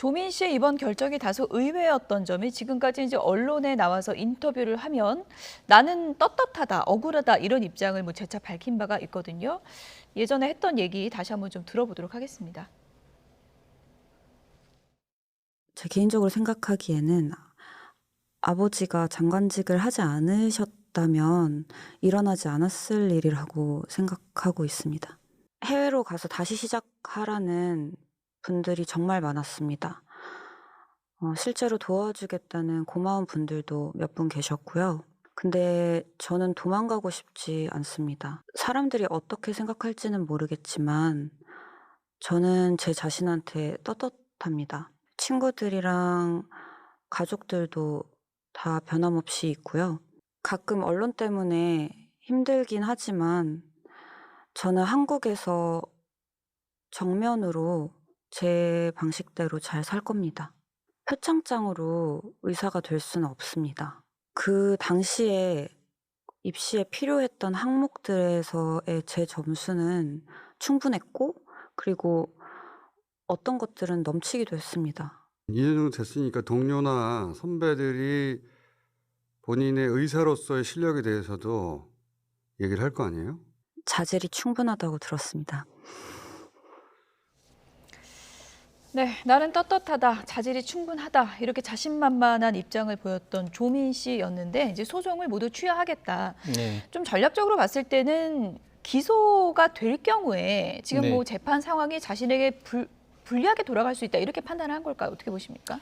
조민 씨의 이번 결정이 다소 의외였던 점이 지금까지 이제 언론에 나와서 인터뷰를 하면 나는 떳떳하다, 억울하다 이런 입장을 뭐 재차 밝힌 바가 있거든요. 예전에 했던 얘기 다시 한번 좀 들어보도록 하겠습니다. 제 개인적으로 생각하기에는 아버지가 장관직을 하지 않으셨다면 일어나지 않았을 일이라고 생각하고 있습니다. 해외로 가서 다시 시작하라는 분들이 정말 많았습니다. 실제로 도와주겠다는 고마운 분들도 몇 분 계셨고요. 근데 저는 도망가고 싶지 않습니다. 사람들이 어떻게 생각할지는 모르겠지만 저는 제 자신한테 떳떳합니다. 친구들이랑 가족들도 다 변함없이 있고요. 가끔 언론 때문에 힘들긴 하지만 저는 한국에서 정면으로 제 방식대로 잘 살 겁니다. 표창장으로 의사가 될 수는 없습니다. 그 당시에 입시에 필요했던 항목들에서의 제 점수는 충분했고, 그리고 어떤 것들은 넘치기도 했습니다. 2년 정도 됐으니까 동료나 선배들이 본인의 의사로서의 실력에 대해서도 얘기를 할 거 아니에요? 자질이 충분하다고 들었습니다. 네, 나는 떳떳하다, 자질이 충분하다 이렇게 자신만만한 입장을 보였던 조민 씨였는데 이제 소송을 모두 취하하겠다. 네. 좀 전략적으로 봤을 때는 기소가 될 경우에 지금 네. 뭐 재판 상황이 자신에게 불리하게 돌아갈 수 있다 이렇게 판단을 한 걸까요? 어떻게 보십니까?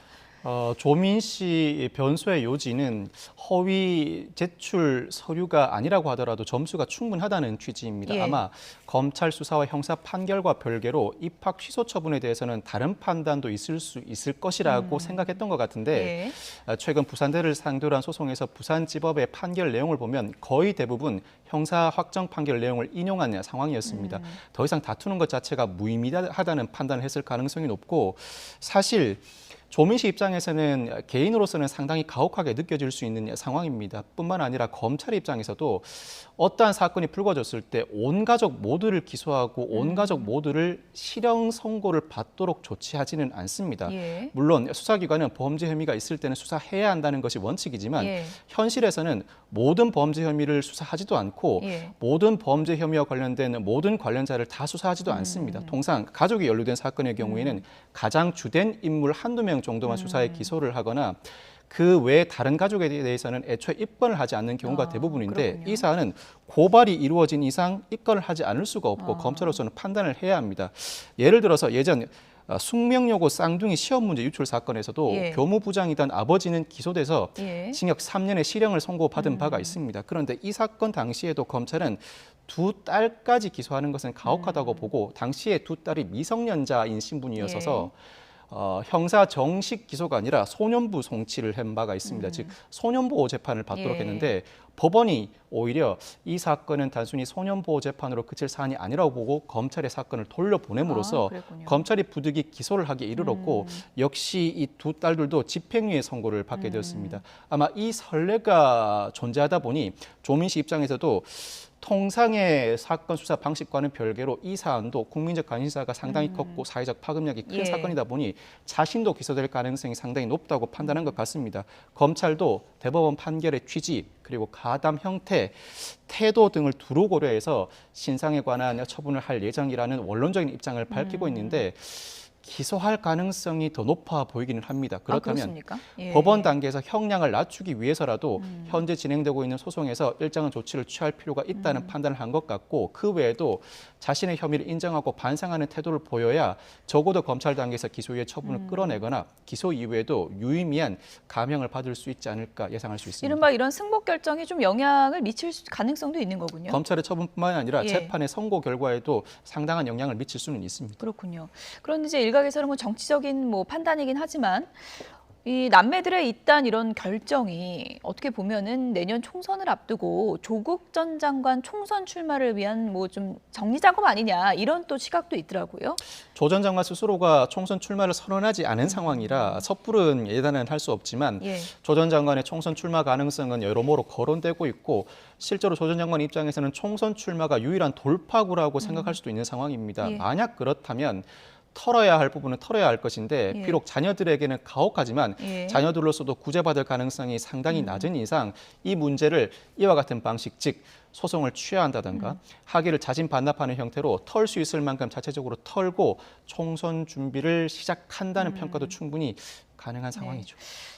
조민 씨 변소의 요지는 허위 제출 서류가 아니라고 하더라도 점수가 충분하다는 취지입니다. 예. 아마 검찰 수사와 형사 판결과 별개로 입학 취소 처분에 대해서는 다른 판단도 있을 수 있을 것이라고 생각했던 것 같은데 최근 부산대를 상대로 한 소송에서 부산지법의 판결 내용을 보면 거의 대부분 형사 확정 판결 내용을 인용한 상황이었습니다. 더 이상 다투는 것 자체가 무의미하다는 판단을 했을 가능성이 높고 사실 조민 씨 입장에서는 개인으로서는 상당히 가혹하게 느껴질 수 있는 상황입니다. 뿐만 아니라 검찰 입장에서도 어떠한 사건이 불거졌을 때 온 가족 모두를 기소하고 온 가족 모두를 실형 선고를 받도록 조치하지는 않습니다. 예. 물론 수사기관은 범죄 혐의가 있을 때는 수사해야 한다는 것이 원칙이지만 예. 현실에서는 모든 범죄 혐의를 수사하지도 않고 예. 모든 범죄 혐의와 관련된 모든 관련자를 다 수사하지도 않습니다. 통상 가족이 연루된 사건의 경우에는 가장 주된 인물 한두 명 정도만 수사에 기소를 하거나 그 외에 다른 가족에 대해서는 애초에 입건을 하지 않는 경우가 대부분인데 그렇군요. 이 사안은 고발이 이루어진 이상 입건을 하지 않을 수가 없고 검찰로서는 판단을 해야 합니다. 예를 들어서 예전 숙명여고 쌍둥이 시험 문제 유출 사건에서도 예. 교무부장이던 아버지는 기소돼서 예. 징역 3년의 실형을 선고받은 바가 있습니다. 그런데 이 사건 당시에도 검찰은 두 딸까지 기소하는 것은 가혹하다고 보고 당시에 두 딸이 미성년자인 신분이어서 형사 정식 기소가 아니라 소년부 송치를 한 바가 있습니다. 즉 소년보호 재판을 받도록 예. 했는데 법원이 오히려 이 사건은 단순히 소년보호 재판으로 그칠 사안이 아니라고 보고 검찰의 사건을 돌려보냄으로써 그랬군요. 검찰이 부득이 기소를 하기에 이르렀고 역시 이 두 딸들도 집행유예 선고를 받게 되었습니다. 아마 이 선례가 존재하다 보니 조민 씨 입장에서도 통상의 사건 수사 방식과는 별개로 이 사안도 국민적 관심사가 상당히 컸고 사회적 파급력이 큰 예. 사건이다 보니 자신도 기소될 가능성이 상당히 높다고 판단한 것 같습니다. 검찰도 대법원 판결의 취지 그리고 가담 형태, 태도 등을 두루 고려해서 신상에 관한 처분을 할 예정이라는 원론적인 입장을 밝히고 있는데 기소할 가능성이 더 높아 보이기는 합니다. 그렇다면 그렇습니까? 예. 법원 단계에서 형량을 낮추기 위해서라도 현재 진행되고 있는 소송에서 일정한 조치를 취할 필요가 있다는 판단을 한 것 같고 그 외에도 자신의 혐의를 인정하고 반성하는 태도를 보여야 적어도 검찰 단계에서 기소유예 처분을 끌어내거나 기소 이후에도 유의미한 감형을 받을 수 있지 않을까 예상할 수 있습니다. 이른바 이런 승복 결정이 좀 영향을 미칠 가능성도 있는 거군요. 검찰의 처분뿐만 아니라 예. 재판의 선고 결과에도 상당한 영향을 미칠 수는 있습니다. 그렇군요. 그런데 이제 일각에서는 뭐 정치적인 뭐 판단이긴 하지만 이 남매들의 이딴 이런 결정이 어떻게 보면은 내년 총선을 앞두고 조국 전 장관 총선 출마를 위한 뭐 좀 정리 작업 아니냐 이런 또 시각도 있더라고요. 조 전 장관 스스로가 총선 출마를 선언하지 않은 상황이라 섣부른 예단은 할 수 없지만 예. 조 전 장관의 총선 출마 가능성은 여러모로 거론되고 있고 실제로 조 전 장관 입장에서는 총선 출마가 유일한 돌파구라고 생각할 수도 있는 상황입니다. 예. 만약 그렇다면 털어야 할 부분은 털어야 할 것인데 예. 비록 자녀들에게는 가혹하지만 예. 자녀들로서도 구제받을 가능성이 상당히 낮은 이상 이 문제를 이와 같은 방식, 즉 소송을 취하한다든가 학위를 자진 반납하는 형태로 털 수 있을 만큼 자체적으로 털고 총선 준비를 시작한다는 평가도 충분히 가능한 상황이죠.